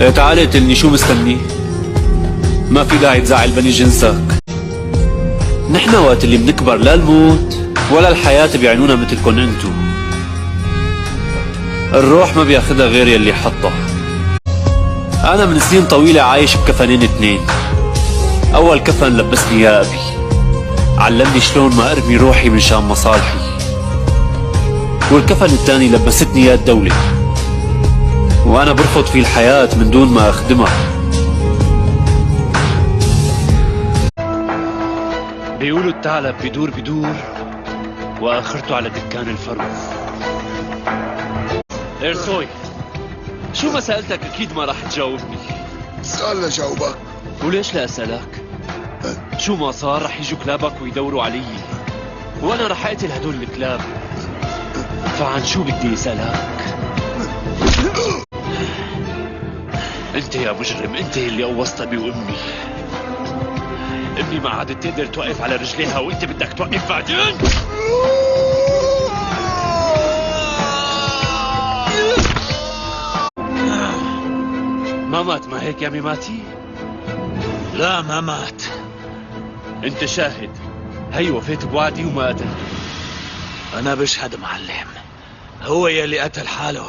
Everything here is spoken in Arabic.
تعال اقتلني، شو مستني؟ ما في داعي تزعل بني جنسك. نحن وقت اللي بنكبر لا الموت ولا الحياة بيعنونا مثلكن انتو. الروح ما بياخدها غير يلي حطها. انا من سنين طويلة عايش بكفنين اتنين. اول كفن لبسني اياه ابي، علمني شلون ما ارمي روحي من شان مصالحي. والكفن الثاني لبستني اياه الدولة، وانا برفض في الحياة من دون ما اخدمها. بيقولوا الثعلب بدور واخرته على دكان الفرو. إرسوي، شو ما سألتك أكيد ما راح تجاوبني. سؤال لجاوبك. وليش لا أسألك؟ شو ما صار رح يجوا كلابك ويدوروا علي، وأنا رح أقتل هدول الكلاب. فعن شو بدي أسألك؟ أنت يا مجرم، أنت اللي قوصت أبي وأمي. أمي ما عادت تقدر توقف على رجليها وأنت بدك توقف بعدين؟ ما مات، ما هيك يا ميماتي؟ لا ما مات. انت شاهد، هي وفيت بوعدي وما قتلته. انا بشهد معلم، هو يلي قتل حاله.